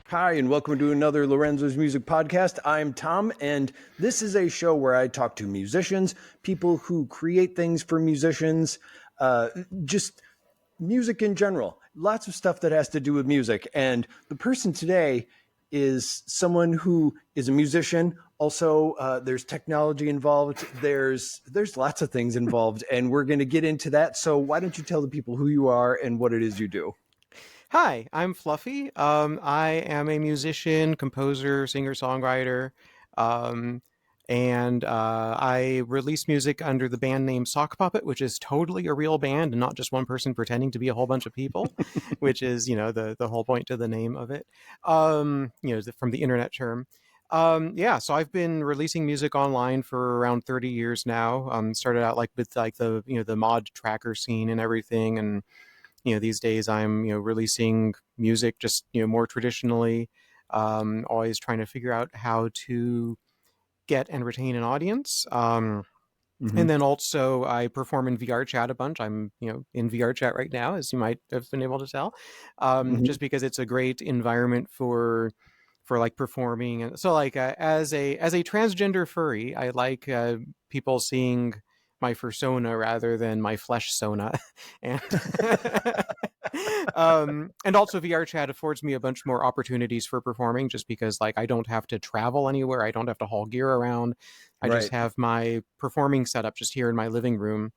Hi, and welcome to another Lorenzo's Music Podcast. I'm Tom, and this is a show where I talk to musicians, people who create things for musicians, just music in general. Lots of stuff that has to do with music. And the person today is someone who is a musician. Also, there's technology involved. There's lots of things involved, and we're going to get into that. So why don't you tell the people who you are and what it is you do? Hi, I'm Fluffy. I am a musician, composer, singer-songwriter, um, and I release music under the band name Sockpuppet, which is totally a real band and not just one person pretending to be a whole bunch of people, which is, the whole point to the name of it, from the internet term. So I've been releasing music online for around 30 years now. Started out like with like the mod tracker scene and everything, and these days I'm, releasing music just, more traditionally, always trying to figure out how to get and retain an audience. And Mm-hmm. then also I perform in VR chat a bunch. I'm, in VR chat right now, as you might have been able to tell, Mm-hmm. just because it's a great environment for like performing. And so like as a transgender furry, I like people seeing my persona rather than my flesh sona. and and also VR chat affords me a bunch more opportunities for performing, just because like I don't have to travel anywhere, I don't have to haul gear around. I just Right. have my performing setup just here in my living room,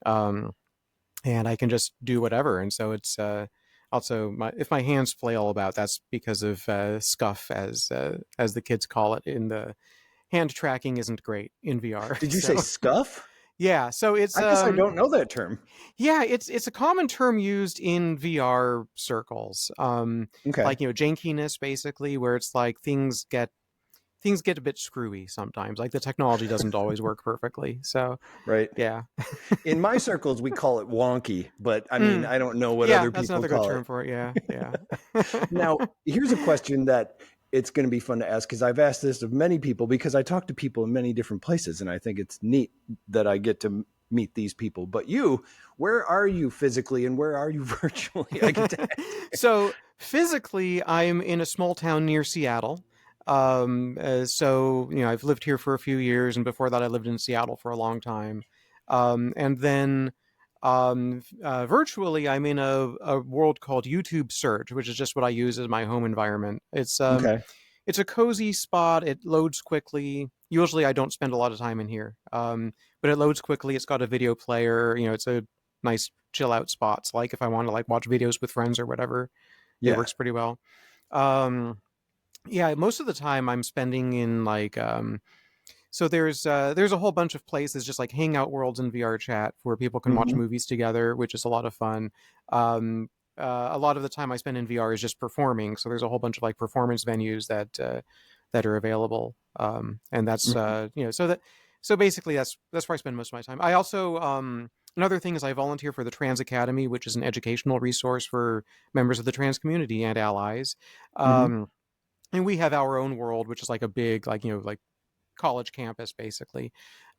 um, and I can just do whatever. And so it's also if my hands flail about, that's because of scuff, as the kids call it. In the hand tracking isn't great in VR. Did you say So scuff? yeah, so it's I guess I don't know that term. yeah, it's a common term used in VR circles. Okay. Like jankiness, basically, where it's like things get a bit screwy sometimes. Like the technology doesn't always work perfectly. So Right. yeah. In my circles, we call it wonky, but I mean, Mm, I don't know what yeah, other that's people another good call it. term for it. Yeah, yeah. Now, here's a question that it's going to be fun to ask because I've asked this of many people because I talk to people in many different places and I think it's neat that I get to meet these people. But you, where are you physically and where are you virtually? I get to ask. So physically, I'm in a small town near Seattle. So I've lived here for a few years, and before that, I lived in Seattle for a long time. And then virtually, I'm in a world called YouTube Search, which is just what I use as my home environment. Okay. It's a cozy spot. It loads quickly. Usually, I don't spend a lot of time in here, but it loads quickly. It's got a video player. It's a nice chill out spots. Like if I want to like watch videos with friends or whatever, it Yeah. works pretty well. Um, yeah, most of the time I'm spending in like so there's a whole bunch of places, just like hangout worlds in VR chat, where people can watch Hmm. movies together, which is a lot of fun. Um, a lot of the time I spend in VR is just performing. So there's a whole bunch of like performance venues that are available, and that's Hmm. so basically that's where I spend most of my time. I also another thing is I volunteer for the Trans Academy, which is an educational resource for members of the trans community and allies. Hmm. Um, and we have our own world, which is like a big like college campus basically.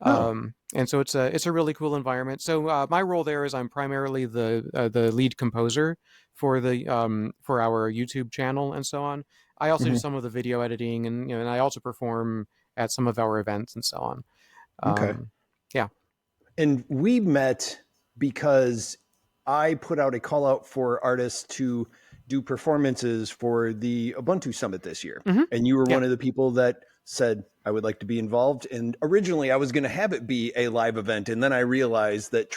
Oh. And so it's a really cool environment. So my role there is I'm primarily the lead composer for our YouTube channel and so on. I also do Hmm. some of the video editing, and I also perform at some of our events and so on. Okay. Um, yeah. And we met because I put out a call out for artists to do performances for the Ubuntu Summit this year. Hmm. And you were Yeah. one of the people that said, I would like to be involved. And originally I was going to have it be a live event. And then I realized that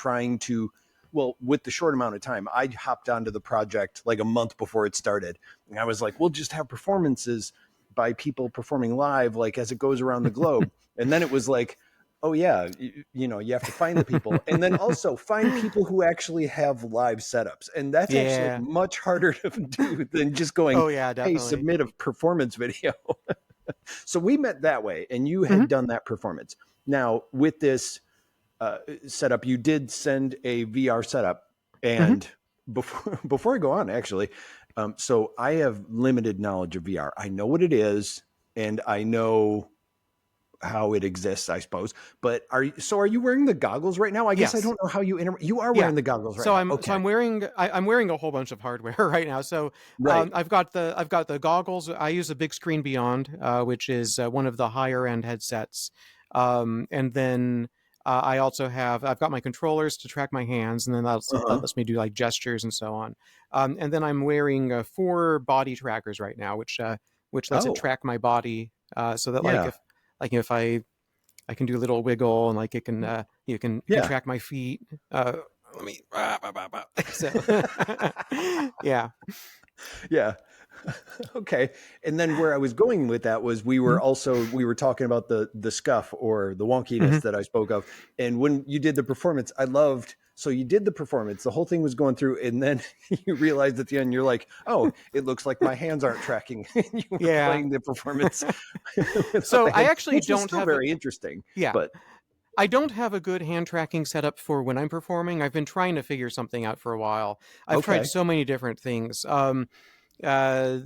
with the short amount of time, I hopped onto the project like a month before it started. And I was like, we'll just have performances by people performing live, like as it goes around the globe. And then it was like, oh yeah, you have to find the people and then also find people who actually have live setups, and that's actually Yeah. much harder to do than just going, Oh yeah, hey, definitely. submit a performance video. So we met that way and you Hmm. had done that performance. Now with this setup, you did send a VR setup. Hmm. And before I go on, actually, so I have limited knowledge of VR. I know what it is, and I know how it exists, I suppose. But are you wearing the goggles right now? I guess I Yes. don't know how you are Yeah. wearing the goggles right So now. I'm Okay. wearing I'm wearing a whole bunch of hardware right now. So Right. I've got the goggles. I use a Big Screen Beyond, which is one of the higher end headsets. And then I also I've got my controllers to track my hands, and then that Uh-huh. lets me do like gestures and so on. And then I'm wearing 4 body trackers right now, which lets it Oh, track my body, so that yeah. if I can do a little wiggle, and like it can you can Yeah. track my feet. Let me so yeah. Yeah. Okay. And then where I was going with that was we were talking about the scuff or the wonkiness Mhm. that I spoke of. And when you did the performance, I loved so you did the performance, the whole thing was going through, and then you realized at the end you're like, oh, it looks like my hands aren't tracking. And you were Yeah. playing the performance without So the I hands, actually which was don't still have a very interesting. yeah. But I don't have a good hand tracking setup for when I'm performing. I've been trying to figure something out for a while. I've tried okay. so many different things. Uh,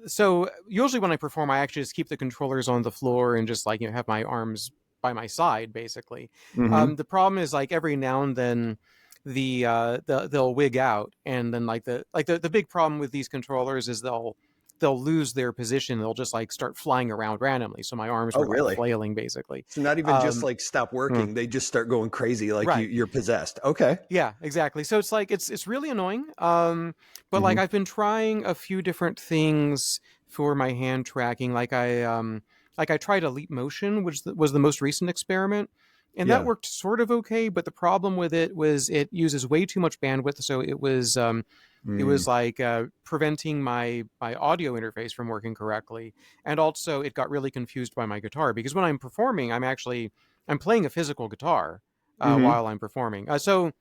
so usually when I perform, I actually just keep the controllers on the floor and just like have my arms by my side, basically. Mm-hmm. The problem is like every now and then they'll wig out, and then the big problem with these controllers is they'll lose their position. They'll just like start flying around randomly. So my arms Oh, are like really? flailing, basically. So not even just Um, like stop hmm, working, they just start going crazy, like right. you're possessed. Okay. Yeah, exactly. So it's like it's really annoying. But like Mm-hmm. I've been trying a few different things for my hand tracking. Like I tried a leap motion, which was the most recent experiment, and that Yeah. worked sort of okay. But the problem with it was it uses way too much bandwidth, so it Mm. was like preventing my audio interface from working correctly, and also it got really confused by my guitar because when I'm performing, I'm playing a physical guitar Mm-hmm. while I'm performing. So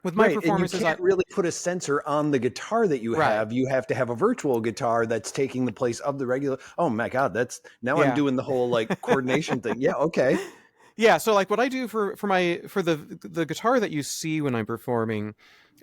with my Right. And you performances, can't really put a sensor on the guitar that you right. have. You have to have a virtual guitar that's taking the place of the regular. Oh my God. That's now I'm Yeah. doing the whole like coordination thing. Yeah. Okay. Yeah, so like what I do for the guitar that you see when I'm performing,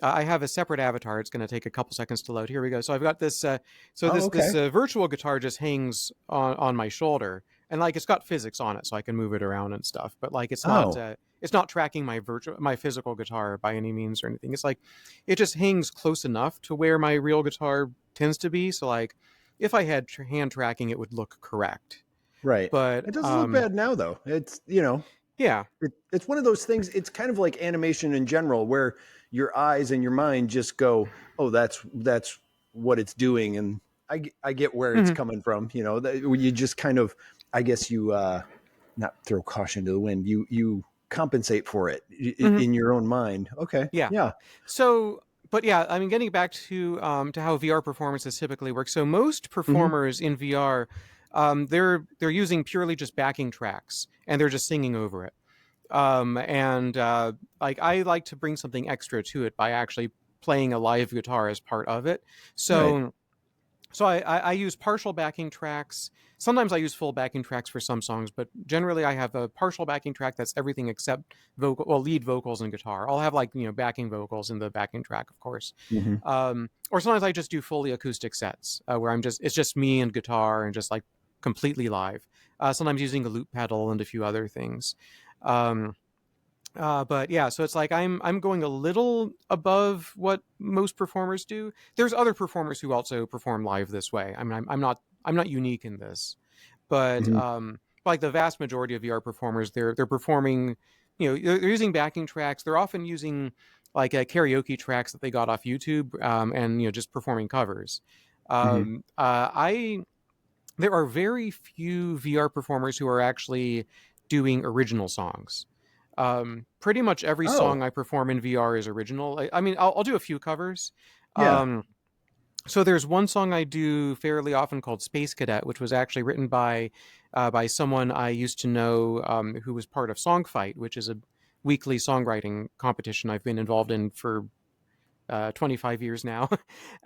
I have a separate avatar. It's going to take a couple seconds to load. Here we go. So I've got this Oh, this okay. virtual guitar just hangs on my shoulder, and like it's got physics on it so I can move it around and stuff. But like Oh, it's not tracking my physical guitar by any means or anything. It's like it just hangs close enough to where my real guitar tends to be. So like if I had hand tracking, it would look correct. right. But It doesn't look bad now though. yeah. It's one of those things. It's kind of like animation in general, where your eyes and your mind just go, "Oh, that's what it's doing," and I get where it's Mhm. coming from. You just kind of, I guess you not throw caution to the wind. You compensate for it Mhm. in your own mind. Okay, Yeah. yeah. So, but yeah, I mean, getting back to how VR performances typically work. So most Hmm. performers in VR, they're using purely just backing tracks, and they're just singing over it. And like I like to bring something extra to it by actually playing a live guitar as part of it. Right. So I use partial backing tracks. Sometimes I use full backing tracks for some songs, but generally I have a partial backing track that's everything except lead vocals and guitar. I'll have like backing vocals in the backing track, of course. Hmm. Or sometimes I just do fully acoustic sets where it's just me and guitar and just like completely live. Sometimes using a loop pedal and a few other things. Um, but yeah, so it's like I'm going a little above what most performers do. There's other performers who also perform live this way. I mean, I'm not unique in this, but Hmm. like the vast majority of VR performers, they're performing, they're using backing tracks. They're often using like karaoke tracks that they got off YouTube, and just performing covers. Hmm. I There are very few VR performers who are actually doing original songs. Pretty much every song Oh, I perform in VR is original. I mean, I'll do a few covers. yeah. Um, so there's one song I do fairly often called Space Cadet, which was actually written by someone I used to know, who was part of Song Fight, which is a weekly songwriting competition I've been involved in for 25 years now.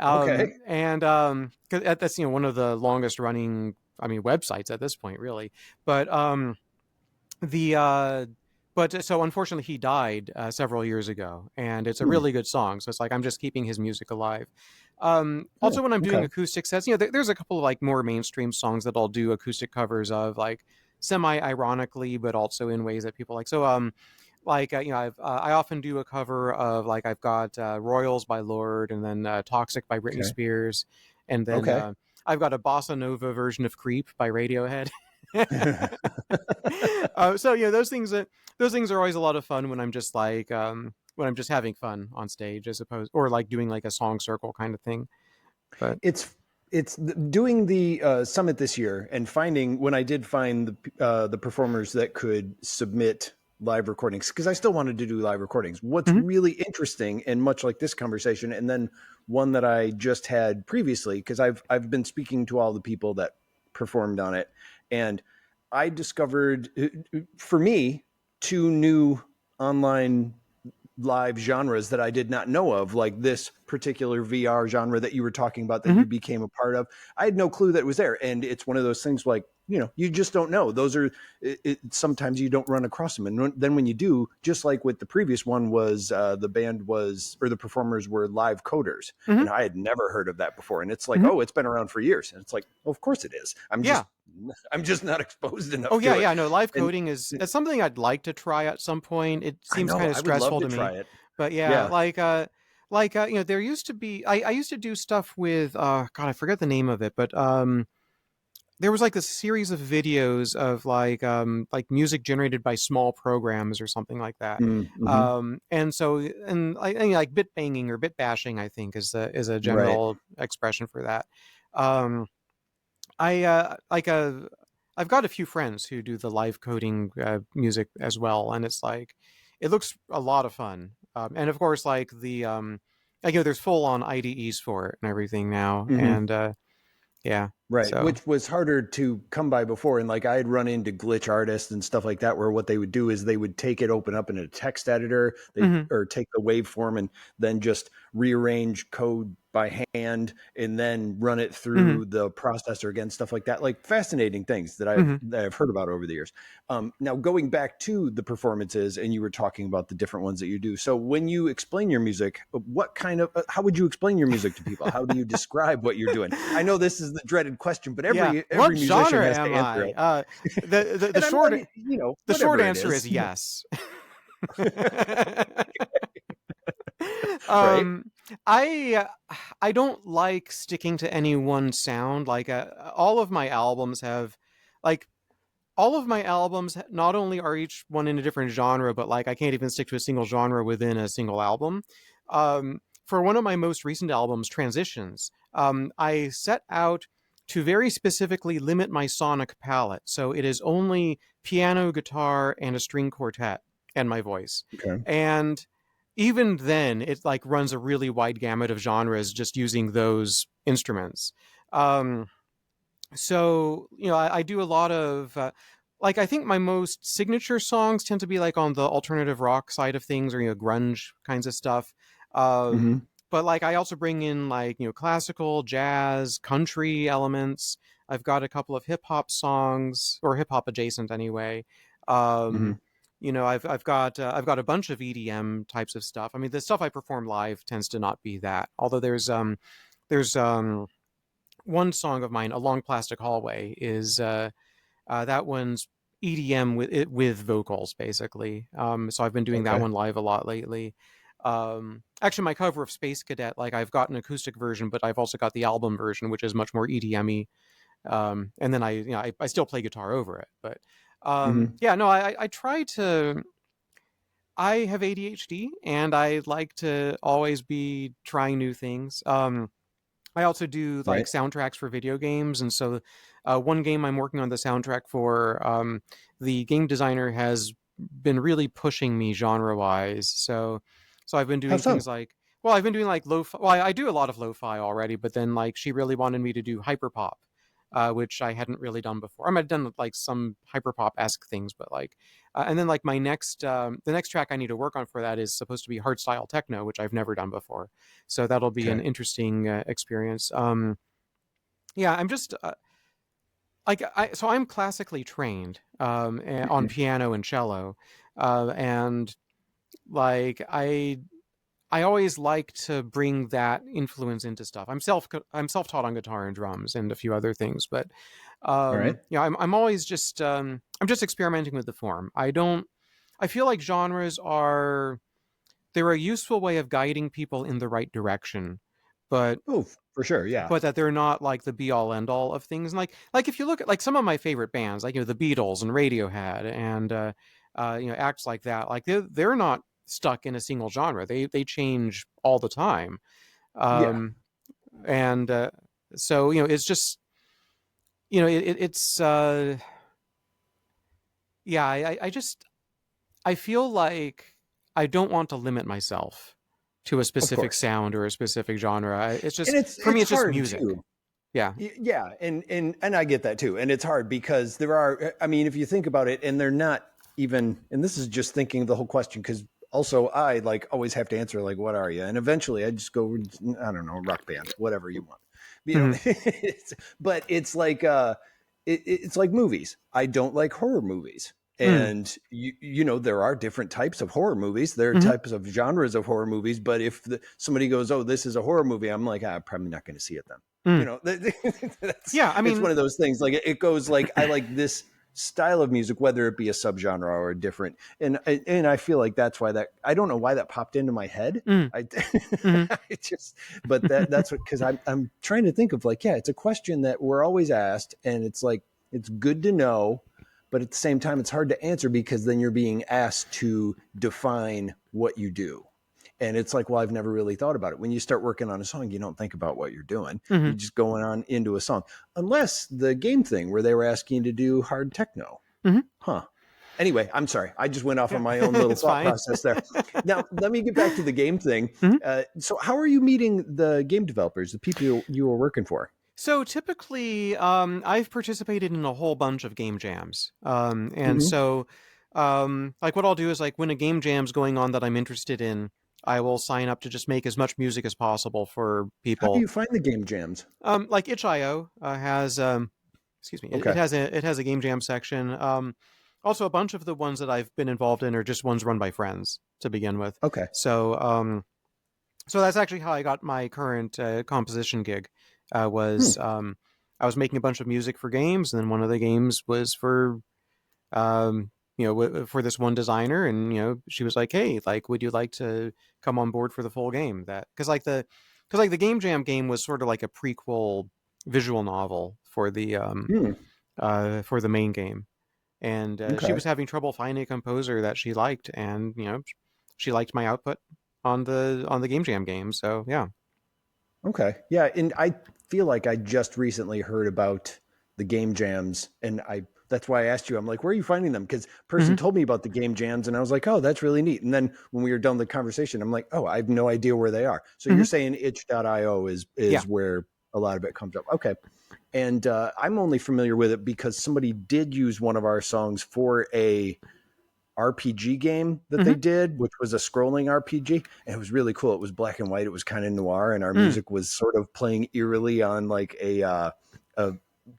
Okay. And 'cause that's one of the longest running, I mean, websites at this point, really. But the but so unfortunately he died several years ago, and it's a Hmm. really good song. So it's like I'm just keeping his music alive. Oh, Also when I'm doing okay. acoustic sets, there's a couple of like more mainstream songs that I'll do acoustic covers of, like semi-ironically, but also in ways that people like. So I often do a cover of like I've got Royals by Lorde, and then Toxic by Britney Okay. Spears, and then Okay. I've got a bossa nova version of Creep by Radiohead. So those things are always a lot of fun when I'm just like when I'm just having fun on stage, as opposed or like doing like a song circle kind of thing. But it's doing the summit this year and finding when I did find the performers that could submit live recordings, because I still wanted to do live recordings. What's Mhm. really interesting, and much like this conversation, and then one that I just had previously, because I've been speaking to all the people that performed on it, and I discovered for me two new online live genres that I did not know of, like this particular VR genre that you were talking about that Mhm. you became a part of. I had no clue that it was there. And it's one of those things like, you just don't know. Those are, sometimes you don't run across them. And then when you do, just like with the previous one was the band was, or the performers were live coders. Mhm. And I had never heard of that before. And it's like, Mhm. oh, it's been around for years. And it's like, well, of course it is. Yeah. I'm just not exposed Oh enough yeah, to it. yeah. No, live And coding is it's something I'd like to try at some point. It I seems know kind of I would love stressful to to me, try it. but yeah, Yeah. there used to be I used to do stuff with God, I forget the name of it, but there was like a series of videos of like music generated by small programs or something like that. Mm-hmm. And so and like bit banging or bit bashing, I think is a Right. general expression for that. Um, I I've got a few friends who do the live coding music as well, and it's like it looks a lot of fun. And of course, like there's full on IDEs for it and everything now, Mm-hmm. and yeah, Right, so. which was harder to come by before. And like I had run into glitch artists and stuff like that, where what they would do is they would take it, open up in a text editor, they Hmm. or take the waveform and then just rearrange code by hand and then run it Hmm. through the processor again, stuff like that. Like fascinating things that Hmm. I've heard about over the years. Now going back to the performances, and you were talking about the different ones that you do. So when you explain your music, what kind of how would you explain your music to people? How do you describe what you're doing? I know this is the dreaded question, but Yeah, every what musician genre has to am answer I? it. The And I'm not, short the short whatever it answer is, is yes. right? um, I I don't like sticking to any one sound. Like all of my albums have, like all of my albums not only are each one in a different genre, but like I can't even stick to a single genre within a single album. For one of my most recent albums, Transitions, I set out to very specifically limit my sonic palette. So it is only piano, guitar, and a string quartet and my voice. Okay. And even then, it like runs a really wide gamut of genres just using those instruments. Um, so I do a lot of like I think my most signature songs tend to be like on the alternative rock side of things, or grunge kinds of stuff. Mm-hmm. But like I also bring in like classical, jazz, country elements. I've got a couple of hip hop songs, or hip hop adjacent anyway. Mm-hmm. um I've got a bunch of EDM types of stuff. I mean, the stuff I perform live tends to not be that, although there's one song of mine, "A Long Plastic Hallway," is that one's EDM with vocals, basically. So I've been doing that Okay. one live a lot lately. Actually, my cover of Space Cadet, like I've got an acoustic version, but I've also got the album version, which is much more EDM-y. And then I still play guitar over it, but Mm-hmm. yeah, no, I try to. I have ADHD, and I like to always be trying new things. I also do like Right. soundtracks for video games, and so one game I'm working on the soundtrack for, the game designer has been really pushing me genre-wise. So I've been How doing things so? like, well, I've been doing like lo-fi. Well, I do a lot of lo-fi already, but then like she really wanted me to do hyperpop, which I hadn't really done before. I mean, I've done like some hyperpop-esque things, but like, and then like the next track I need to work on for that is supposed to be hardstyle techno, which I've never done before. So that'll be an Okay. interesting experience. Yeah, I'm just so I'm classically trained on Mm-hmm. piano and cello, and like I always like to bring that influence into stuff. I'm self taught on guitar and drums and a few other things, but All right. I'm always just I'm just experimenting with the form. I feel like genres are they're a useful way of guiding people in the right direction, but Oh, for sure. Yeah. that they're not like the be all end all of things. And like if you look at like some of my favorite bands, like the Beatles and Radiohead and acts like that, like they're not stuck in a single genre. They change all the time. Yeah. Um, and so it's just it's yeah. I just I feel like I don't want to limit myself to a Of specific course. sound or a specific genre. It's And just it's for me, it's it's just hard music. too. Yeah. Yeah, and I get that too. And it's hard because there are, I mean, if you think about it, and they're not even, and this is just thinking of the whole question, because also I like always have to answer like, what are you? And eventually I just go, I don't know, rock band, whatever you want. Hmm. But it's like it's like movies. I don't like horror movies. Mm. And there are different types of horror movies. There are Hmm. types of genres of horror movies. But if somebody goes, "Oh, this is a horror movie," I'm like, I'm probably not going to see it then. Mm. That's Yeah. I it's mean, one of those things. Like it goes like I like this style of music, whether it be a subgenre or a different. And I feel like that's why that I don't know why that popped into my head. mm. I, Hmm. I just, but that's what because I'm trying to think of like yeah, it's a question that we're always asked, and it's like it's good to know, but at the same time, it's hard to answer because then you're being asked to define what you do. And it's like, well, I've never really thought about it. When you start working on a song, you don't think about what you're doing. Hmm. You're just going on into a song, unless the game thing where they were asking you to do hard techno. Hmm. Huh. Anyway, I'm sorry. I just went off Yeah. on my own little It's thought fine. process there. Now, let me get back to the game thing. Hmm. So, how are you meeting the game developers, the people you were working for? So typically, I've participated in a whole bunch of game jams, and Mm-hmm. so like what I'll do is like when a game jam's going on that I'm interested in, I will sign up to just make as much music as possible for How do people. you find the game jams? Like itch.io has excuse me, it Okay. has a game jam section. Also, a bunch of the ones that I've been involved in are just ones run by friends to begin with. Okay. So that's actually how I got my current composition gig. Hmm. Was I was making a bunch of music for games, and then one of the games was for for this one designer, and she was like, "Hey, like, would you like to come on board for the full game?" That because like the game jam game was sort of like a prequel visual novel Hmm. for the main game, and she Okay. was having trouble finding a composer that she liked, and she liked my output on the game jam game. So yeah. Okay. Yeah, and I feel like I just recently heard about the game jams, and I that's why I asked you. I'm like, where are you finding them? Because person Hmm. told me about the game jams, and I was like, oh, that's really neat. And then when we were done the conversation, I'm like, oh, I have no idea where they are. So you're Hmm. saying itch.io is Yeah. where a lot of it comes up. Okay. And I'm only familiar with it because somebody did use one of our songs for a RPG game that they Hmm. did, which was a scrolling RPG, and it was really cool. It was black and white. It was kind of noir, and our Mm. music was sort of playing eerily on like a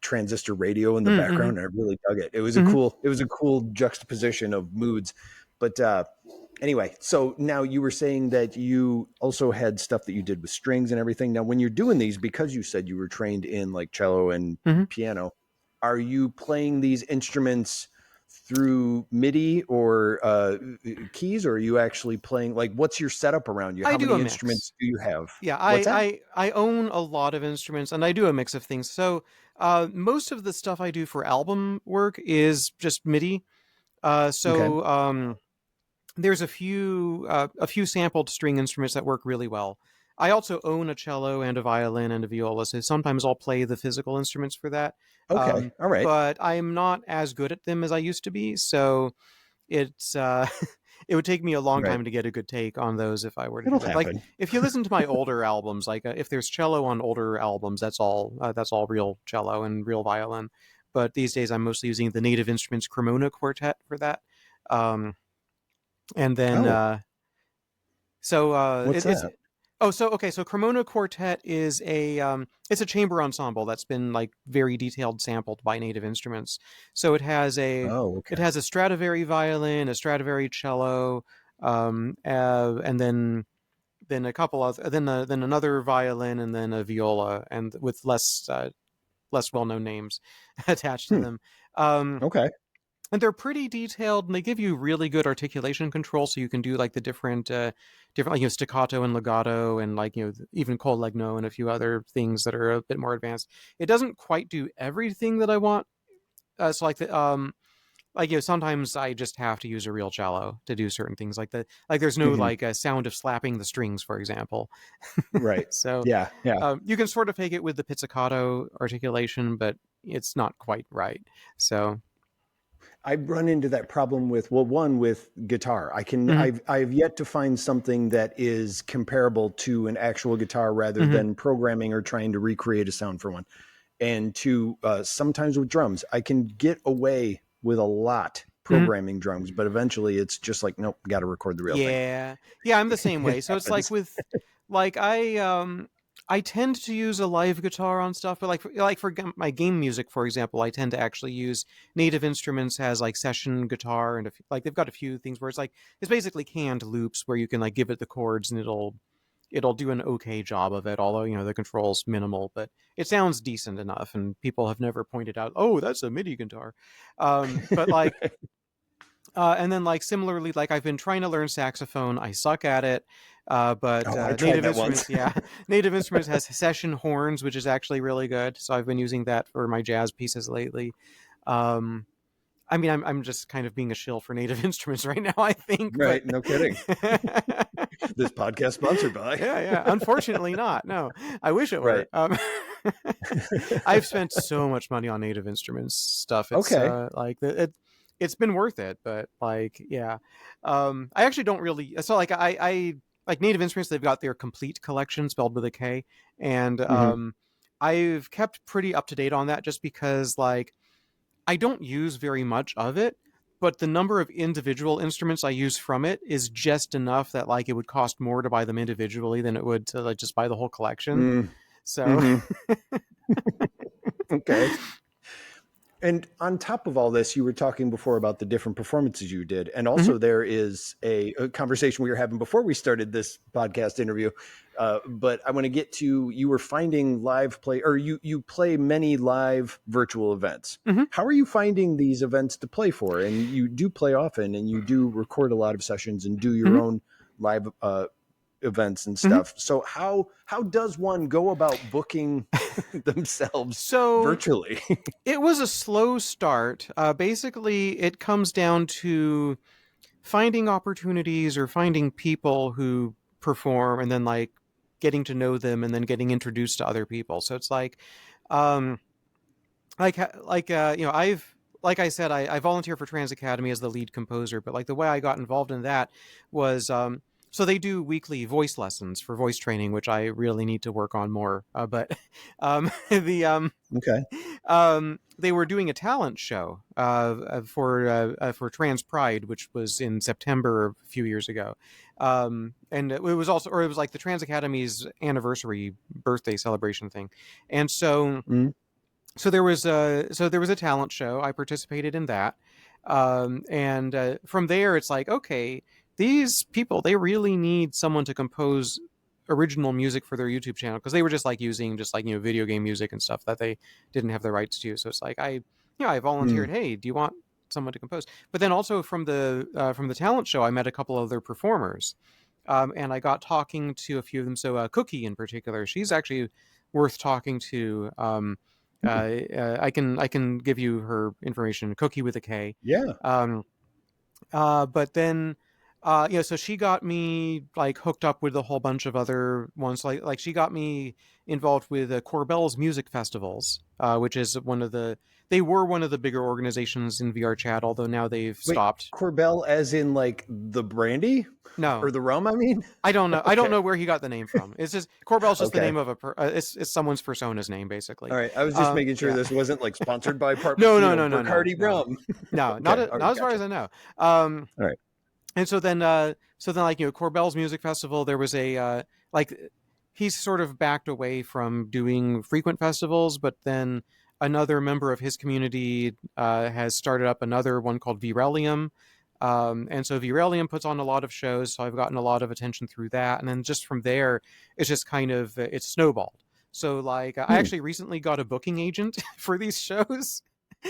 transistor radio in the Mm-hmm. background. And I really dug it. Hmm. It was a cool juxtaposition of moods. But anyway, so now you were saying that you also had stuff that you did with strings and everything. Now, when you're doing these, because you said you were trained in like cello and Hmm. piano, are you playing these instruments through MIDI or keys, or are you actually playing? Like, what's your setup around you? I How do a many mix. instruments do you have? Yeah, What's that? I own a lot of instruments, and I do a mix of things. So most of the stuff I do for album work is just MIDI. Okay. There's a few sampled string instruments that work really well. I also own a cello and a violin and a viola, so sometimes I'll play the physical instruments for that. Okay. All right. But I'm not as good at them as I used to be, so it's it would take me a long Right. time to get a good take on those if I were to do It'll that. Like happen. if you listen to my older albums, like if there's cello on older albums, that's all real cello and real violin. But these days, I'm mostly using the Native Instruments Cremona Quartet for that. Um, and then Oh, what's it's that? oh so okay so Cremona Quartet is a it's a chamber ensemble that's been like very detailed sampled by Native Instruments. So Oh, it okay. has a Stradivari violin, a Stradivari cello, and then a couple of then another violin, and then a viola, and with less less well-known names attached to Hmm. them. Okay. And they're pretty detailed, and they give you really good articulation control, so you can do like the different like, staccato and legato, and like even col legno and a few other things that are a bit more advanced. It doesn't quite do everything that I want. So sometimes I just have to use a real cello to do certain things like that. Like there's no Hmm. like a sound of slapping the strings, for example. Right. So Yeah. Yeah. you can sort of take it with the pizzicato articulation, but it's not quite right. So. I run into that problem with, well, one, with guitar. Mhm, I've yet to find something that is comparable to an actual guitar rather mhm, than programming or trying to recreate a sound for one. And two, sometimes with drums, I can get away with a lot mhm. programming drums, but eventually it's just like, nope, got to record the real thing. Yeah. Yeah, I'm the same It way. So it's like happens. with like I tend to use a live guitar on stuff, but my game music, for example, I tend to actually use Native Instruments has like session guitar, and like they've got a few things where it's basically canned loops where you can like give it the chords and it'll do an okay job of it, although the control's minimal, but it sounds decent enough, and people have never pointed out, oh, that's a MIDI guitar. But like and then, like, similarly, like, I've been trying to learn saxophone. I suck at it. But Oh, I tried Native that once. Instruments, yeah, Native Instruments has session horns, which is actually really good. So I've been using that for my jazz pieces lately. Um, I mean, I'm just kind of being a shill for Native Instruments right now, I think. But Right. No kidding. This podcast sponsored by. yeah, yeah. Unfortunately, not. No, I wish it were. Right. I've spent so much money on Native Instruments stuff. It's Okay. it's been worth it, but like, yeah. I actually don't really. So like, I like Native Instruments. They've got their complete collection spelled with a K, and Hmm. I've kept pretty up to date on that just because like I don't use very much of it. But the number of individual instruments I use from it is just enough that like it would cost more to buy them individually than it would to like just buy the whole collection. So Mm-hmm. Okay. And on top of all this, you were talking before about the different performances you did. And mhm, also, there is a conversation we were having before we started this podcast interview. But I want to get to, you were finding live play, or you play many live virtual events. mhm, How are you finding these events to play for? And you do play often, and you do record a lot of sessions and do your mhm, own live events and mhm. stuff. So how does one go about booking themselves So virtually? it was a slow start. Basically, it comes down to finding opportunities or finding people who perform, and then like getting to know them, and then getting introduced to other people. So it's um, I've like I said, I volunteer for Trans Academy as the lead composer, but like the way I got involved in that was so they do weekly voice lessons for voice training, which I really need to work on more. But the Okay. they were doing a talent show for Trans Pride, which was in September a few years ago, and it was also, or it was like the Trans Academy's anniversary birthday celebration thing, and Mm. so there was a talent show. I participated in that, and from there, it's like, okay, these people, they really need someone to compose original music for their YouTube channel, because they were just like using just like video game music and stuff that they didn't have the rights to. So it's like I Mm. volunteered. Hey, do you want someone to compose? But then also from the talent show, I met a couple other performers, and I got talking to a few of them. So Cookie in particular, she's actually worth talking to. Mm. I can give you her information. Cookie with a K. Yeah. Um, but then, so she got me like hooked up with a whole bunch of other ones. Like she got me involved with Corbell's music festivals, which is they were one of the bigger organizations in VR chat, although now they've Wait, stopped. Corbell as in like the brandy or No, the rum, I mean? I don't know. I don't Okay. know where he got the name from. It's just Corbell's just the Okay. name of it's someone's persona's name, All basically. right. I was just making sure Yeah. this wasn't like sponsored by No, no, no, no, no, Bacardi no, rum. no. Not Okay. All right. not as far Gotcha. as I know. Um, All right. and so then like Corbell's Music Festival, there was a like he's sort of backed away from doing frequent festivals, but then another member of his community has started up another one called Virelium. And so Virelium puts on a lot of shows, so I've gotten a lot of attention through that, and then just from there, it's just kind of it's snowballed. So like I Hmm. actually recently got a booking agent for these shows.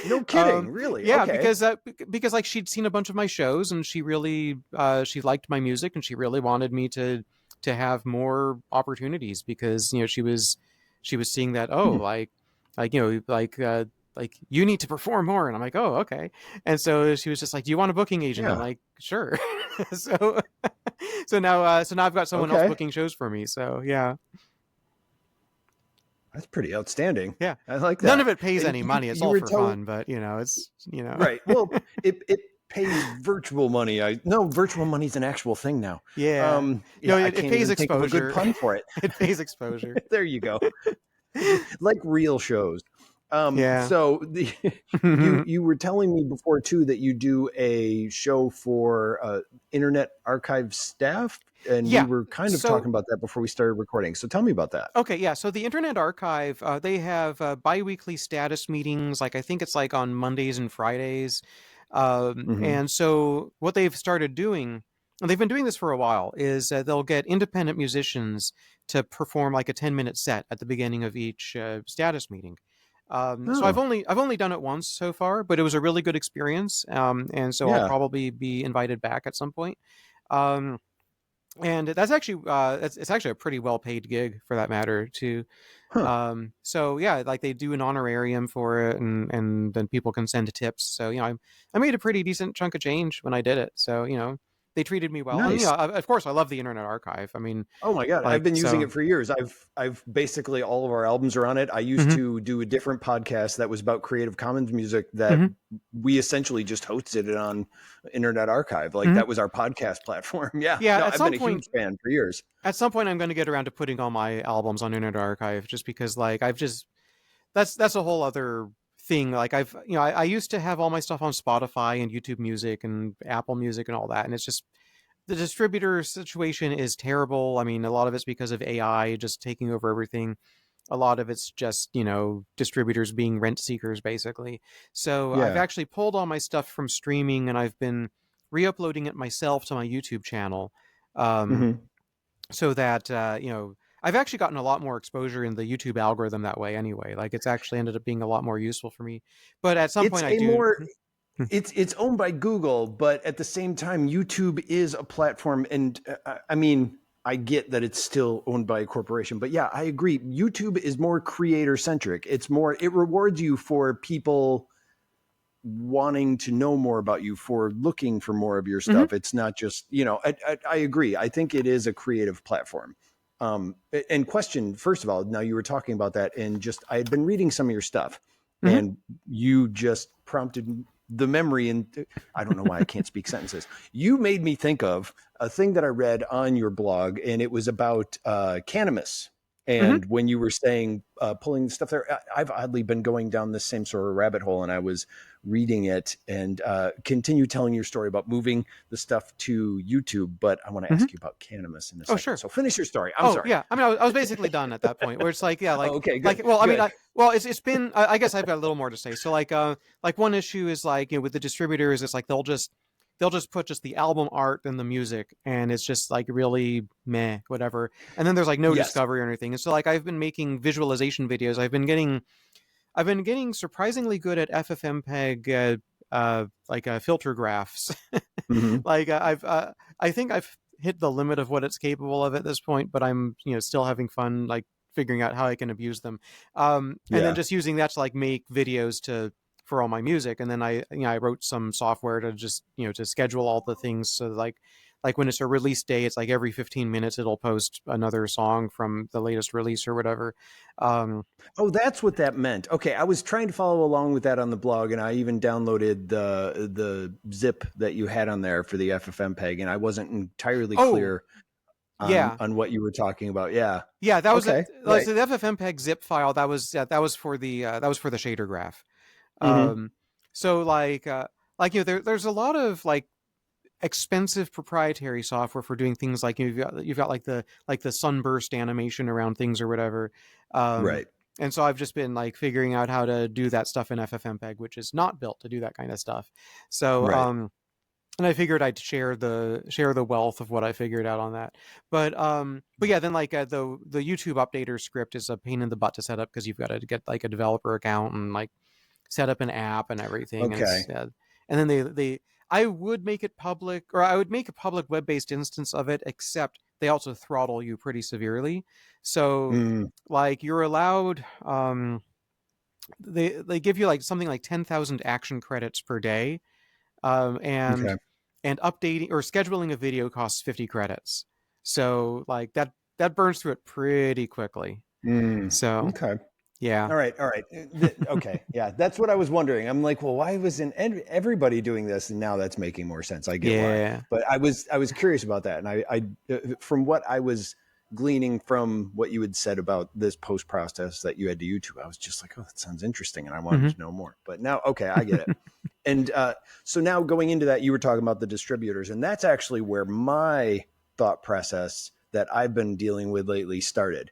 No kidding. Really? Yeah, Okay. because like she'd seen a bunch of my shows and she really she liked my music and she really wanted me to have more opportunities because she was seeing that Hmm. like like you need to perform more, and I'm like, oh, okay. And so she was just like, do you want a booking agent? I'm Yeah. like, sure. so so now I've got someone else Okay. booking shows for me, so yeah. That's pretty outstanding. Yeah, I like none that. of it pays And any you money, it's you all were for telling fun, but it's right. Well, it pays virtual money. I no virtual money is an actual thing now. Yeah. No, Yeah, I it can't pays even think of a good exposure. pun for it. It pays exposure. There you go. Like real shows. Yeah. So the you were telling me before too that you do a show for Internet Archive staff, and we Yeah. were kind of So talking about that before we started recording. So tell me about that. okay, yeah. So the Internet Archive, they have biweekly status meetings. Like I think it's like on Mondays and Fridays. Hmm. And so what they've started doing, and they've been doing this for a while, is they'll get independent musicians to perform like a 10-minute set at the beginning of each status meeting. So Oh, I've only done it once so far, but it was a really good experience. And so I'll yeah. probably be invited back at some point. Um, and that's actually it's actually a pretty well paid gig for that matter too. Huh. So yeah, like they do an honorarium for it, and then people can send tips. So I made a pretty decent chunk of change when I did it. So they treated me well, and Nice. of course I love the Internet Archive. I mean, Oh my God, I've like been using so. it for years. I've basically all of our albums are on it. I used Hmm. to do a different podcast that was about Creative Commons music that Hmm. we essentially just hosted it on Internet Archive. Like Hmm. that was our podcast platform. Yeah. Yeah, No, I've been a huge fan for years. at some point I'm going to get around to putting all my albums on Internet Archive, just because like I've just that's a whole other thing. Like I used to have all my stuff on Spotify and YouTube Music and Apple Music and all that, and it's just the distributor situation is terrible. I mean, a lot of it's because of AI just taking over everything. A lot of it's just, distributors being rent seekers, basically. So I've Yeah. actually pulled all my stuff from streaming and I've been re uploading it myself to my YouTube channel. Um, Hmm. so that, I've actually gotten a lot more exposure in the YouTube algorithm that way anyway. Like it's actually ended up being a lot more useful for me. But at some It's point, I a do. more it's owned by Google, but at the same time, YouTube is a platform, and I mean, I get that it's still owned by a corporation, but yeah, I agree. YouTube is more creator centric. It rewards you for people wanting to know more about you, for looking for more of your Mhm, stuff. It's not just, I agree. I think it is a creative platform. And question, first of all, now you were talking about that, and just I had been reading some of your stuff, mhm. and you just prompted the memory. And I don't know why I can't speak sentences. You made me think of a thing that I read on your blog, and it was about Canimus. Mhm. And when you were saying pulling stuff there, I've oddly been going down this same sort of rabbit hole, and I was reading it, and continue telling your story about moving the stuff to YouTube. But I want to Mhm. ask you about Canimus in a Oh, second. sure. So finish your story. I'm Oh sorry. yeah, I mean, I was basically done at that point, where it's like, yeah, Oh, okay, like, good, well, I mean, good. it's been, I guess I've got a little more to say. So like one issue is like, with the distributors, it's like they'll just put just the album art and the music, and it's just like really meh, whatever. And then there's like no Yes. discovery or anything. And so like I've been making visualization videos. I've been getting surprisingly good at FFmpeg, like filter graphs. Hmm. Like I think I've hit the limit of what it's capable of at this point, but I'm still having fun like figuring out how I can abuse them, and then Yeah. just using that to like make videos to for all my music, and then I wrote some software to just to schedule all the things, so like when it's a release day, it's like every 15 minutes it'll post another song from the latest release or whatever. Um, Oh, that's what that meant. Okay, I was trying to follow along with that on the blog, and I even downloaded the zip that you had on there for the FFmpeg, and I wasn't entirely oh clear yeah, on what you were talking about. Yeah. yeah, that was it. Okay. Right. So the FFmpeg zip file, that was for the shader graph. Hmm. Um, so like there's a lot of like expensive proprietary software for doing things like you've got like the sunburst animation around things or whatever. Um, Right. and so I've just been like figuring out how to do that stuff in FFmpeg, which is not built to do that kind of stuff. So Right. and I figured I'd share the wealth of what I figured out on that. But yeah, then like the YouTube updater script is a pain in the butt to set up because you've got to get like a developer account and like set up an app and everything, and Okay. it's and then they I would make it public, or I would make a public web-based instance of it, except they also throttle you pretty severely. So Mm, like you're allowed they give you like something like 10,000 action credits per day, um, and okay. and updating or scheduling a video costs 50 credits. So like that burns through it pretty quickly. Mm, So okay. yeah. All right, all right. Okay, yeah, that's what I was wondering. I'm like, well, why wasn't everybody doing this? And now that's making more sense. I get why. Yeah. But I was curious about that, and from what I was gleaning from what you had said about this post process that you had to YouTube, I was just like, oh, that sounds interesting, and I wanted Hmm. to know more. But now, okay, I get it. And so now going into that, you were talking about the distributors, and that's actually where my thought process that I've been dealing with lately started.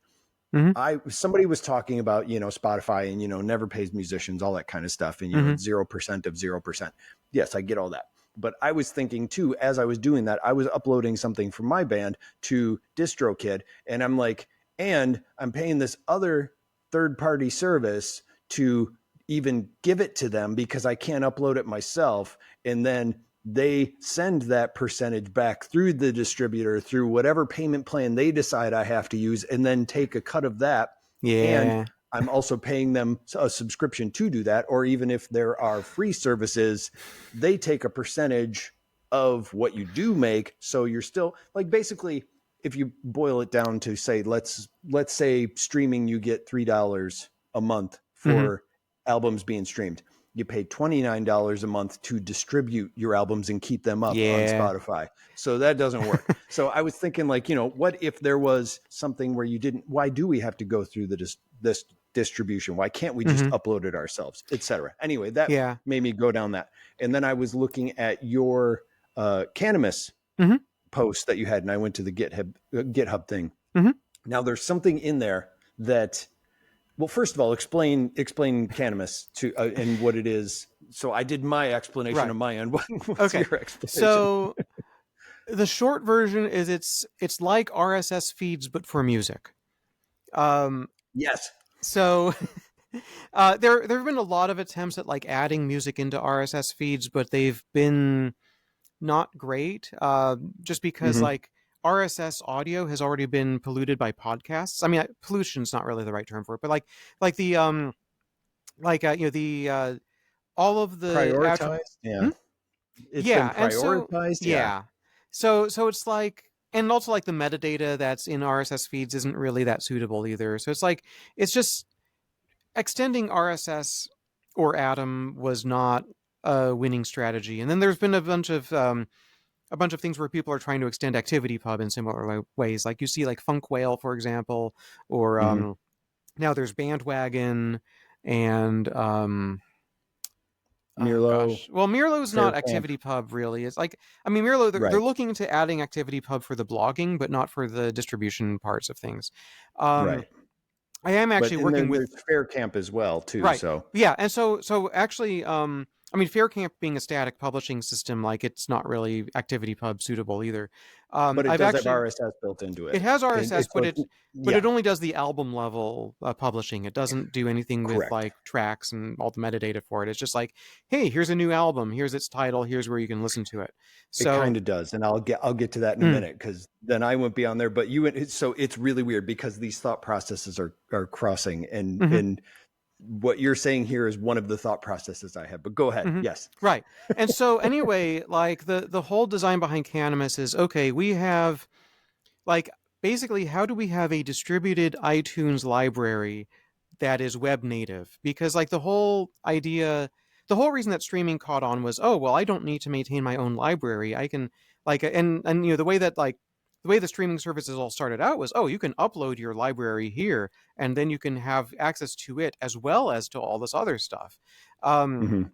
Hmm. Somebody was talking about, Spotify and, never pays musicians, all that kind of stuff. And, Hmm. 0% of 0%. Yes, I get all that. But I was thinking too, as I was doing that, I was uploading something from my band to DistroKid. And I'm like, and I'm paying this other third party service to even give it to them because I can't upload it myself. And then they send that percentage back through the distributor through whatever payment plan they decide I have to use, and then take a cut of that. And Yeah. I'm also paying them a subscription to do that. Or even if there are free services, they take a percentage of what you do make. So you're still like, basically, if you boil it down to say, let's say streaming, you get $3 a month Hmm. for albums being streamed. You pay $29 a month to distribute your albums and keep them up on Yeah. Spotify. So that doesn't work. So I was thinking, like, what if there was something where you didn't, why do we have to go through this distribution? Why can't we just Hmm. upload it ourselves, etc.? Anyway, that Yeah. made me go down that. And then I was looking at your Canimus Hmm. post that you had, and I went to the GitHub thing. Hmm. Now there's something in there that, well, first of all, explain Canimus to and what it is. So I did my explanation Right. on my end. What's Okay. your explanation? So the short version is it's like RSS feeds but for music. Um, Yes. so there have been a lot of attempts at like adding music into RSS feeds, but they've been not great. Just because Mm-hmm. like RSS audio has already been polluted by podcasts. I mean, pollution's not really the right term for it, but like the the all of the actual. Prioritized. Yeah. Hmm? It's been Yeah, and so prioritized. Yeah. yeah, so it's like, and also like the metadata that's in RSS feeds isn't really that suitable either. So it's like it's just extending RSS or Atom was not a winning strategy. And then there's been a bunch of things where people are trying to extend ActivityPub in similar ways. Like you see like Funk Whale, for example, or Mm-hmm. now there's Bandwagon and oh Mirlo, gosh. Well, Mirlo's Fair not Camp. ActivityPub really. It's like, I mean, Mirlo, they're Right. looking into adding ActivityPub for the blogging, but not for the distribution parts of things. Um, Right. I am But actually and working with there's Fair Camp as well too. right. So, Yeah, and so actually, I mean, Faircamp being a static publishing system, like it's not really ActivityPub suitable either. but it I've does have actually RSS built into it it. has And RSS, it's so it's, but it yeah, only does the album level publishing. It doesn't do anything with correct. like tracks and all the metadata for it. It's just like, hey, here's a new album. Here's its title. Here's where you can listen to it. It So, kind of does, and I'll get to that in a mm, minute, because then I went beyond there. But so it's really weird because these thought processes are crossing, and hmm, what you're saying here is one of the thought processes I have. But go ahead. hmm, Yes. right. And so anyway, like the whole design behind Canimus is okay. We have like basically how do we have a distributed iTunes library that is web native? Because like the whole reason that streaming caught on was, oh well, I don't need to maintain my own library. I can like and the way that like the way the streaming services all started out was, oh, you can upload your library here and then you can have access to it as well as to all this other stuff. um, Hmm.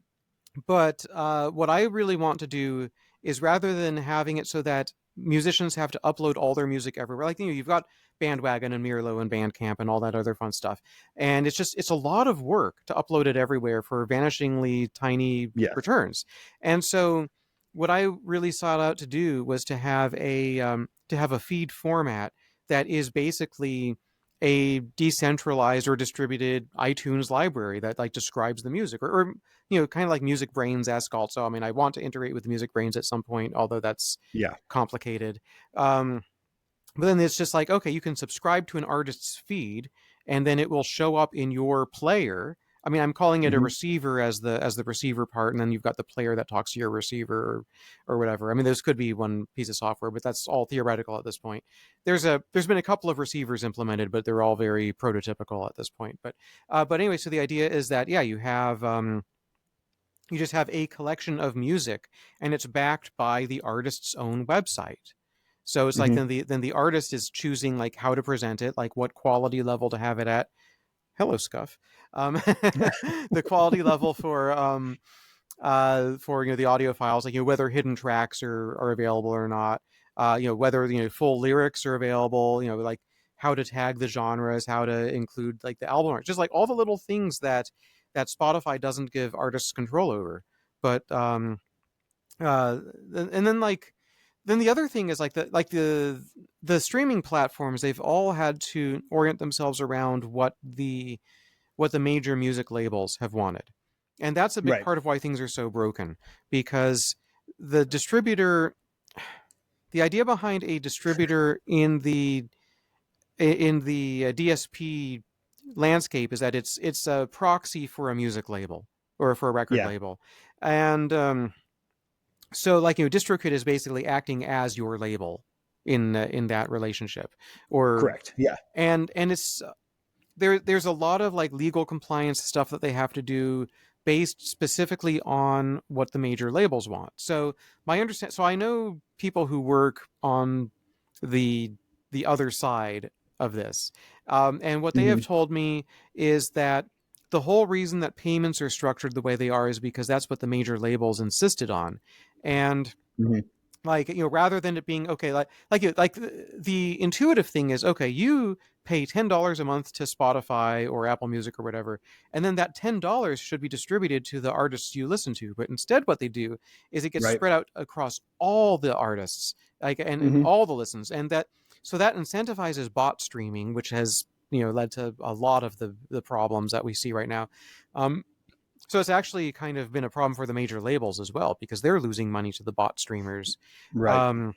but what I really want to do is, rather than having it so that musicians have to upload all their music everywhere, like you've got Bandwagon and Mirlo and Bandcamp and all that other fun stuff, and it's a lot of work to upload it everywhere for vanishingly tiny Yes. returns. And so what I really sought out to do was to have a feed format that is basically a decentralized or distributed iTunes library that like describes the music, or kind of like Music Brains esque. Also, I mean, I want to integrate with Music Brains at some point, although that's Yeah. complicated. But then it's just like, okay, you can subscribe to an artist's feed, and then it will show up in your player. I mean, I'm calling it a Hmm. receiver as the receiver part, and then you've got the player that talks to your receiver, or whatever. I mean, this could be one piece of software, but that's all theoretical at this point. There's been a couple of receivers implemented, but they're all very prototypical at this point. But anyway, so the idea is that yeah, you just have a collection of music, and it's backed by the artist's own website. So it's like Hmm. then the artist is choosing like how to present it, like what quality level to have it at. Hello, Scuff. Um, the quality level for the audio files, like whether hidden tracks are available or not. Whether full lyrics are available. Like how to tag the genres, how to include like the album art, just like all the little things that Spotify doesn't give artists control over. But uh, and then the other thing is like the streaming platforms, they've all had to orient themselves around what the major music labels have wanted. And that's a big Right. part of why things are so broken, because the distributor, the idea behind a distributor in the DSP landscape is that it's a proxy for a music label or for a record Yeah. label. And so like DistroKid is basically acting as your label in that relationship, or Correct. Yeah. and it's there's a lot of like legal compliance stuff that they have to do based specifically on what the major labels want. So I know people who work on the the other side of this, and what they have Hmm. told me is that the whole reason that payments are structured the way they are is because that's what the major labels insisted on. And Hmm. like rather than it being okay, like the intuitive thing is, okay, you pay $10 a month to Spotify or Apple Music or whatever, and then that $10 should be distributed to the artists you listen to. But instead what they do is it gets Right. spread out across all the artists, like and Hmm. all the listens, and that incentivizes bot streaming, which has led to a lot of the problems that we see right now. um, so it's actually kind of been a problem for the major labels as well, because they're losing money to the bot streamers. Right. Um,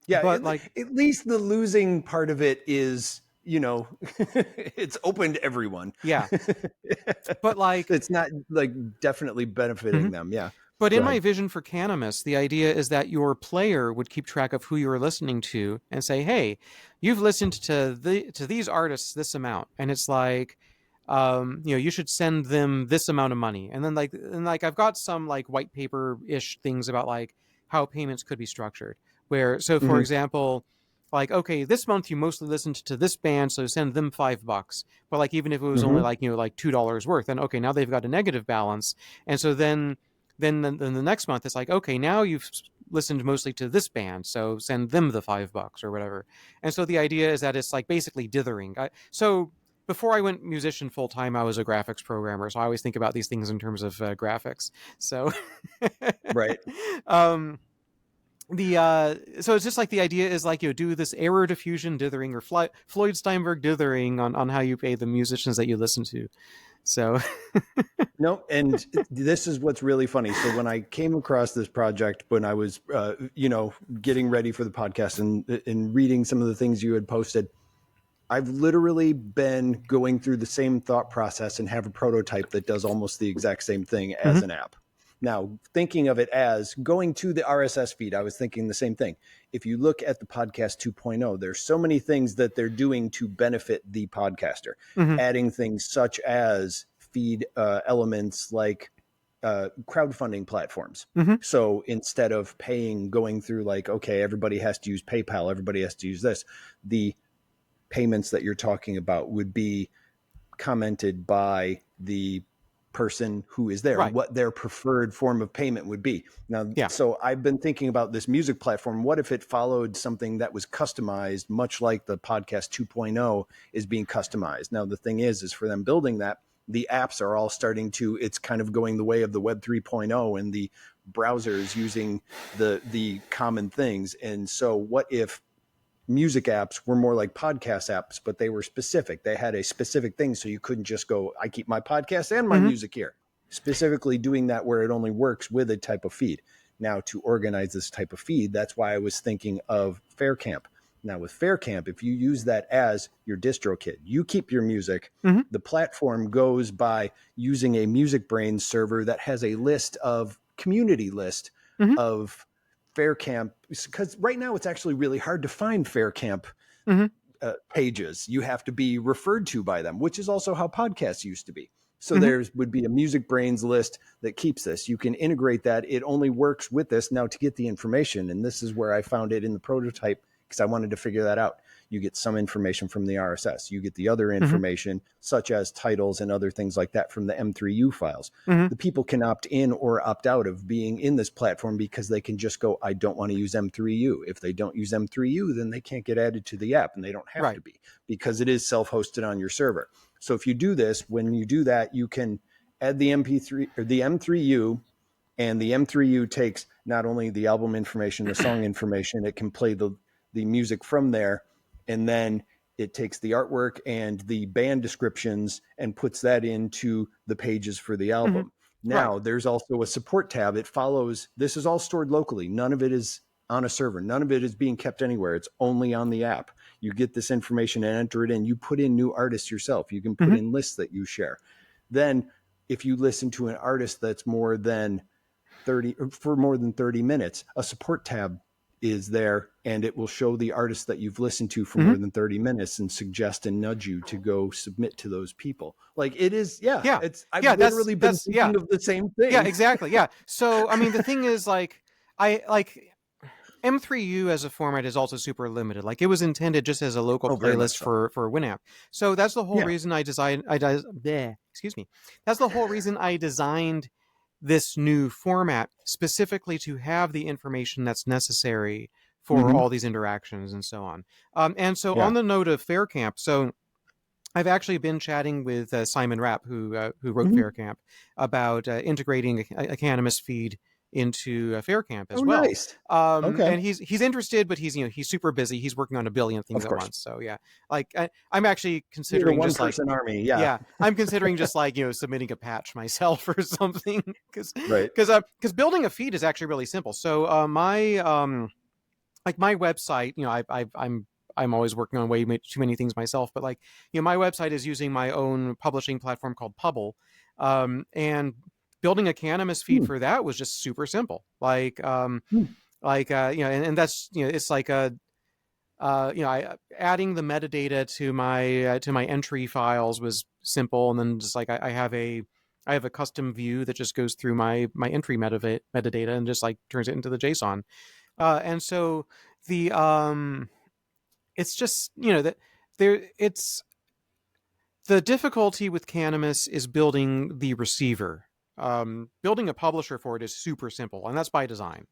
Yeah. but like, At least the losing part of it is, it's open to everyone. yeah, but like, It's not like definitely benefiting mhm. them. Yeah. But Go in my ahead. vision for Canimus, the idea is that your player would keep track of who you were listening to and say, "Hey, you've listened to these artists this amount," and it's like, you should send them this amount of money, and then like I've got some like white paper ish things about like how payments could be structured. Where so for Hmm. example, like okay, this month you mostly listened to this band, so send them $5. But like even if it was only Hmm. like like $2 worth, then okay, now they've got a negative balance, and so then the next month it's like, okay, now you've listened mostly to this band, so send them the $5 or whatever. And so the idea is that it's like basically dithering. So before I went musician full time, I was a graphics programmer, so I always think about these things in terms of graphics. So Right. um the so it's just like the idea is like do this error diffusion dithering or Floyd Steinberg dithering on how you pay the musicians that you listen to. So No, and this is what's really funny. So when I came across this project, when I was, getting ready for the podcast and reading some of the things you had posted, I've literally been going through the same thought process and have a prototype that does almost the exact same thing as mhm, an app. Now, thinking of it as going to the RSS feed, I was thinking the same thing. If you look at the podcast 2.0, there's so many things that they're doing to benefit the podcaster, mhm, adding things such as feed elements like crowdfunding platforms. mhm, So instead of paying, going through like, okay, everybody has to use PayPal, everybody has to use this, the payments that you're talking about would be commented by the person who is there, right, what their preferred form of payment would be. Now, yeah, so I've been thinking about this music platform. What if it followed something that was customized, much like the podcast 2.0 is being customized? Now, the thing is for them building that, the apps are all starting to, it's kind of going the way of the web 3.0 and the browsers using the common things. And so what if music apps were more like podcast apps, but they were specific? They had a specific thing, so you couldn't just go, I keep my podcast and my music here. Specifically doing that where it only works with a type of feed. Now, to organize this type of feed, that's why I was thinking of Faircamp. Now, with Faircamp, if you use that as your DistroKid, you keep your music. The platform goes by using a MusicBrainz server that has a list of community list of Faircamp, because right now it's actually really hard to find Faircamp pages. You have to be referred to by them, which is also how podcasts used to be. So there would be a MusicBrainz list that keeps this. You can integrate that. It only works with this. Now, to get the information, and this is where I found it in the prototype because I wanted to figure that out. You get some information from the RSS. You get the other information, such as titles and other things like that, from the M3U files. The people can opt in or opt out of being in this platform because they can just go, I don't want to use M3U. If they don't use M3U, then they can't get added to the app, and they don't have to be, because it is self-hosted on your server. So if you do this, when you do that, you can add the MP3 or the M3U, and the M3U takes not only the album information, the song information, it can play the music from there. And then it takes the artwork and the band descriptions and puts that into the pages for the album. Now, there's also a support tab. It follows, this is all stored locally. None of it is on a server. None of it is being kept anywhere. It's only on the app. You get this information and enter it in. You put in new artists yourself. You can put in lists that you share. Then if you listen to an artist that's more than 30 minutes, a support tab is there, and it will show the artists that you've listened to for more than 30 minutes and suggest and nudge you to go submit to those people. Like, it is, I've literally been thinking of the same thing. Yeah, exactly. Yeah. So, I mean, the thing is, like, M3U as a format is also super limited. Like, it was intended just as a local playlist for Winamp. So that's the whole reason I designed. That's the whole reason I designed this new format, specifically to have the information that's necessary for all these interactions and so on. And so on the note of Faircamp, so I've actually been chatting with Simon Rapp, who wrote Faircamp, about integrating a Canimus feed into Faircamp as well. Nice. And he's interested, but he's super busy. He's working on a billion things at once. So like I'm actually considering just like army. I'm considering just like submitting a patch myself or something, because building a feed is actually really simple. So my website, I'm always working on way too many things myself, but like my website is using my own publishing platform called Pubble, and building a Canimus feed for that was just super simple. Like, and that's, it's like adding the metadata to my entry files was simple. And then just like, I have a custom view that just goes through my entry metadata and just like turns it into the JSON. And so it's just, the difficulty with Canimus is building the receiver. Building a publisher for it is super simple, and that's by design.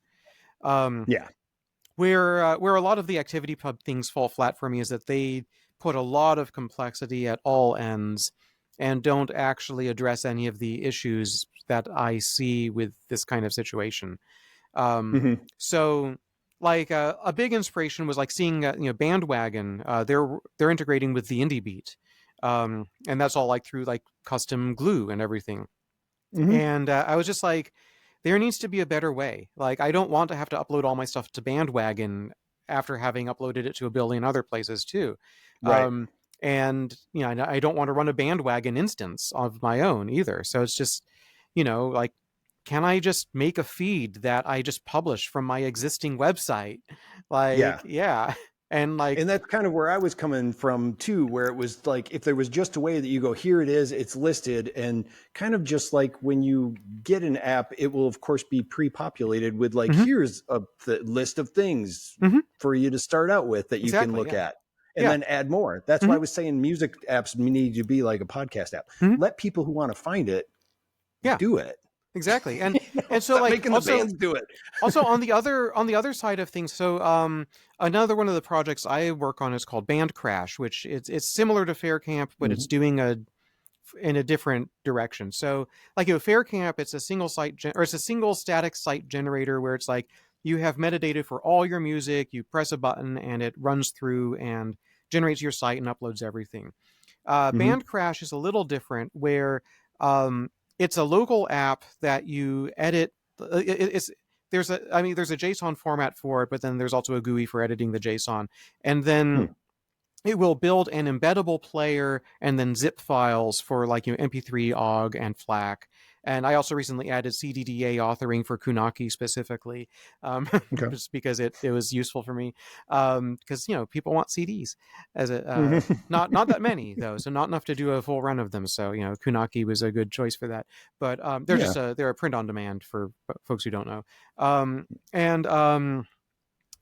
Where a lot of the ActivityPub things fall flat for me is that they put a lot of complexity at all ends and don't actually address any of the issues that I see with this kind of situation. So like a big inspiration was like seeing Bandwagon. They're integrating with the Indie Beat, and that's all like through like custom glue and everything. And I was just like, there needs to be a better way. Like, I don't want to have to upload all my stuff to Bandwagon after having uploaded it to a billion other places too. And I don't want to run a Bandwagon instance of my own either. So it's just, like, can I just make a feed that I just publish from my existing website? Like, And that's kind of where I was coming from too, where it was like, if there was just a way that you go, here it is, it's listed, and kind of just like when you get an app, it will of course be pre-populated with like, here's the list of things for you to start out with that you can look at, and then add more. That's why I was saying music apps need to be like a podcast app. Let people who want to find it do it. Exactly. And so like making also, the bands do it. Also on the other side of things, so another one of the projects I work on is called Band Crash, which it's similar to Faircamp, but it's doing a in a different direction. So like, Faircamp, it's a single site or it's a single static site generator where it's like you have metadata for all your music, you press a button and it runs through and generates your site and uploads everything. Hmm. Band Crash is a little different, where um, it's a local app that you edit. It's there's a I mean there's a JSON format for it, but then there's also a GUI for editing the JSON, and then it will build an embeddable player and then zip files for like MP3, OGG, and FLAC. And I also recently added CDDA authoring for Kunaki specifically, Okay. just because it was useful for me. Because people want CDs as a Hmm. not that many though, so not enough to do a full run of them. So Kunaki was a good choice for that. But Yeah. they're a print on demand for folks who don't know. And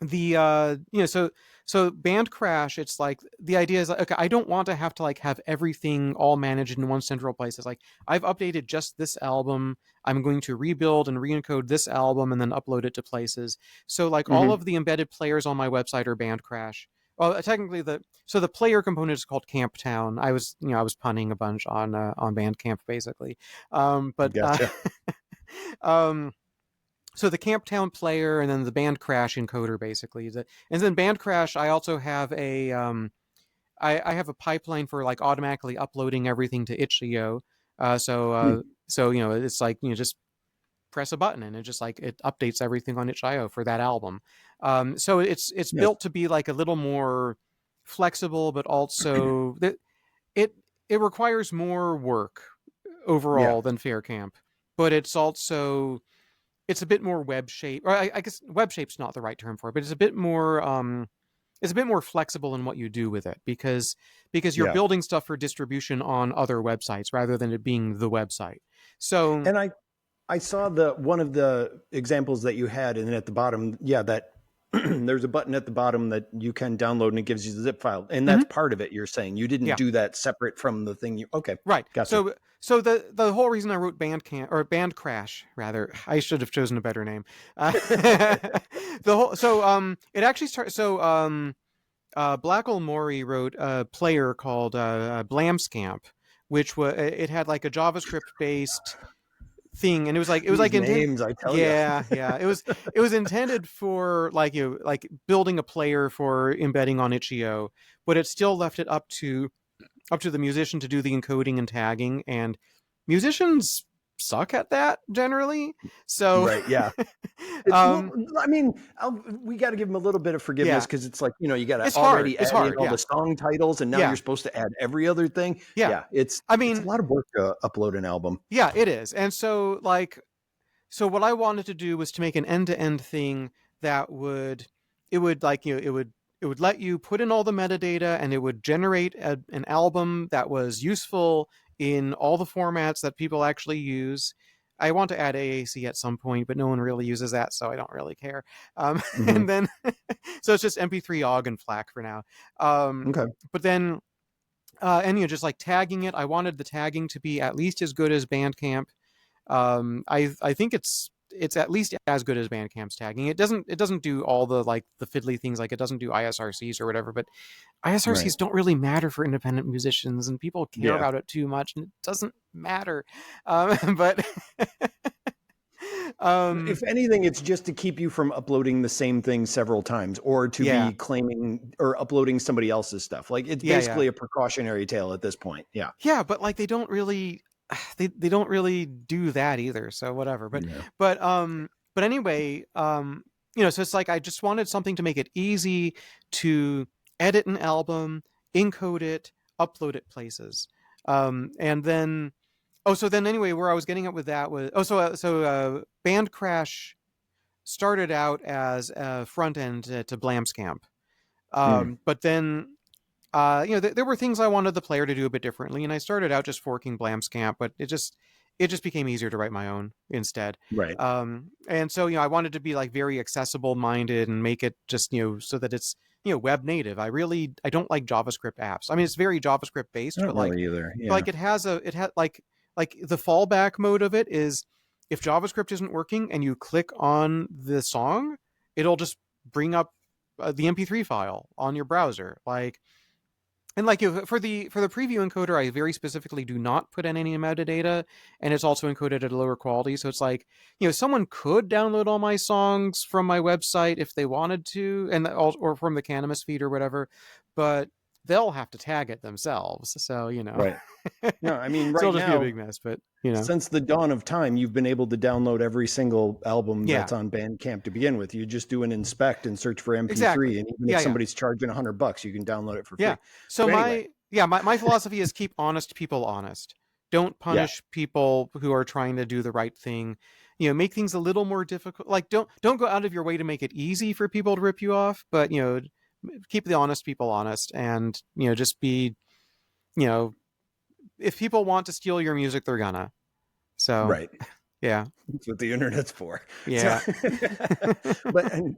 the so Band Crash, it's like the idea is like, okay, I don't want to have to like have everything all managed in one central place. It's like, I've updated just this album, I'm going to rebuild and re-encode this album and then upload it to places. So like all Hmm. of the embedded players on my website are Band Crash. Well, technically the player component is called Camp Town. I was punning a bunch on Bandcamp basically. But Gotcha. um so the Camptown player and then the Band Crash encoder basically. And then Band Crash, I also have I have a pipeline for like automatically uploading everything to itch.io. So it's like just press a button and it just like it updates everything on itch.io for that album. So it's Yes. built to be like a little more flexible, but also that it requires more work Yeah. overall than Faircamp, but it's a bit more web shape, or I guess web shape's not the right term for it, but it's a bit more flexible in what you do with it, because you're Yeah. building stuff for distribution on other websites rather than it being the website. So And I saw the one of the examples that you had, and at the bottom, yeah, that there's a button at the bottom that you can download and it gives you the zip file. And that's mhm, part of it. You're saying you didn't yeah, do that separate from the thing you, okay. right. Gotcha. So the whole reason I wrote Bandcamp, or Band Crash rather, I should have chosen a better name. The whole so it actually starts so Blackle Mori wrote a player called Blamscamp, which was it had like a JavaScript based thing, and it was like These intended. names, I tell you. Yeah, it was intended for like like building a player for embedding on itch.io, but it still left it up to the musician to do the encoding and tagging, and musicians suck at that generally. So Right. Yeah. It, well, um I mean, we got to give them a little bit of forgiveness yeah, because it's like, you got to it's hard, already it's add in hard, all yeah, the song titles, and now you're yeah, supposed to add every other thing. yeah. Yeah, it's I it's a mean, lot of work to upload an album. yeah, it is. And so what I wanted to do was to make an end-to-end thing that would like it would let you put in all the metadata, and it would generate an album that was useful in all the formats that people actually use. I want to add AAC at some point, but no one really uses that, so I don't really care. Hmm. And then so it's just MP3, OGG, and FLAC for now. Um, Okay. but then and just like tagging it, I wanted the tagging to be at least as good as Bandcamp. I think it's at least as good as Bandcamp's tagging. It doesn't do all the like the fiddly things, like it doesn't do ISRCs or whatever, but Right. ISRCs don't really matter for independent musicians, and people care Yeah. about it too much, and it doesn't matter. But um, If anything, it's just to keep you from uploading the same thing several times or to yeah, be claiming or uploading somebody else's stuff. Like it's yeah. basically a precautionary tale at this point. Yeah. Yeah, but like they don't really they don't really do that either. So whatever. But Yeah. but um but anyway, so it's like I just wanted something to make it easy to edit an album, encode it, upload it places. And then so then anyway, where I was getting at with that was Band Crash started out as a front end to Blamscamp. Mm. But then there were things I wanted the player to do a bit differently, and I started out just forking Blamscamp, but it just became easier to write my own instead. Right. And so I wanted to be like very accessible minded and make it just so that it's web native. I don't like JavaScript apps. I mean, it's very JavaScript I based, don't but like really either. Yeah. like it had like the fallback mode of it is if JavaScript isn't working and you click on the song, it'll just bring up the MP3 file on your browser. Like And like for the preview encoder, I very specifically do not put in any metadata, and it's also encoded at a lower quality. So it's like, someone could download all my songs from my website if they wanted to, or from the Canimus feed or whatever, but they'll have to tag it themselves. So Right. No, I mean, so right it'll just be a now, big mess. But since the dawn of time, you've been able to download every single album yeah, that's on Bandcamp to begin with. You just do an inspect and search for MP3, exactly. and even if Yeah, yeah, somebody's charging $100, you can download it for yeah. free. So But anyway, my philosophy is keep honest people honest. Don't yeah, punish people who are trying to do the right thing. Make things a little more difficult. Like don't go out of your way to make it easy for people to rip you off, but keep the honest people honest, and just be, you know if people want to steal your music, they're gonna. So right. yeah, That's what the internet's for. So, yeah. but and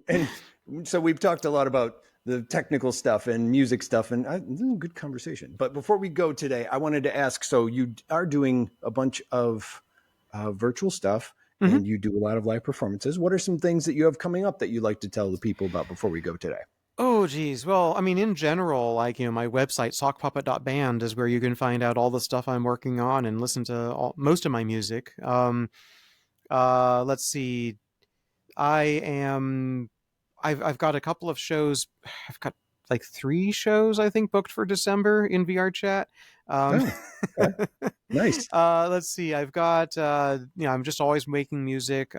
so we've talked a lot about the technical stuff and music stuff, and this is a good conversation. But before we go today, I wanted to ask: so you are doing a bunch of virtual stuff, hmm and you do a lot of live performances. What are some things that you have coming up that you'd like to tell the people about before we go today? Oh, geez. Well, I mean, in general, like, my website, sockpuppet.band, is where you can find out all the stuff I'm working on and listen to most of my music. Let's see. I am, I've got a couple of shows. I've got like 3 shows, I think, booked for December in VR chat. Um, Oh, okay, nice. let's see. I've got, I'm just always making music.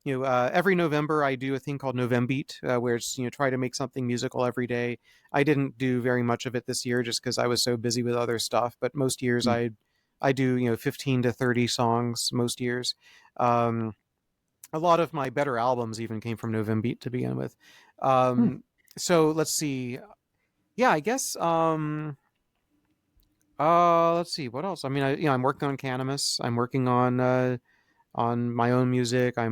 Every November I do a thing called Novembeat, where it's, try to make something musical every day. I didn't do very much of it this year just because I was so busy with other stuff. But most years Hmm. I do, 15 to 30 songs most years. Um, a lot of my better albums even came from Novembeat to begin with. Hmm. Um, so let's see. Yeah, I guess. Let's see what else. I mean, I'm working on Canimus. I'm working on my own music. I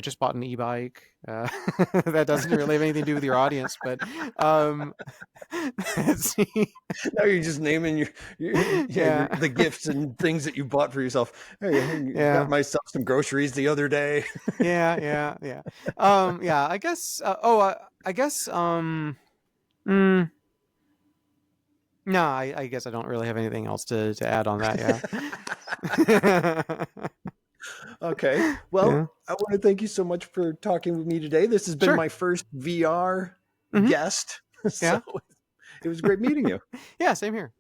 just bought an e-bike. That doesn't really have anything to do with your audience, but um, let's see. Now you're just naming Yeah, the gifts and things that you bought for yourself. Hey, I got yeah, myself some groceries the other day. yeah, yeah. Yeah. I guess. I guess. Mm, no, I guess I don't really have anything else to add on that. Yeah. Okay. Well, Yeah. I want to thank you so much for talking with me today. This has been Sure. my first VR hmm guest. So Yeah. it was great meeting you. Yeah. Same here.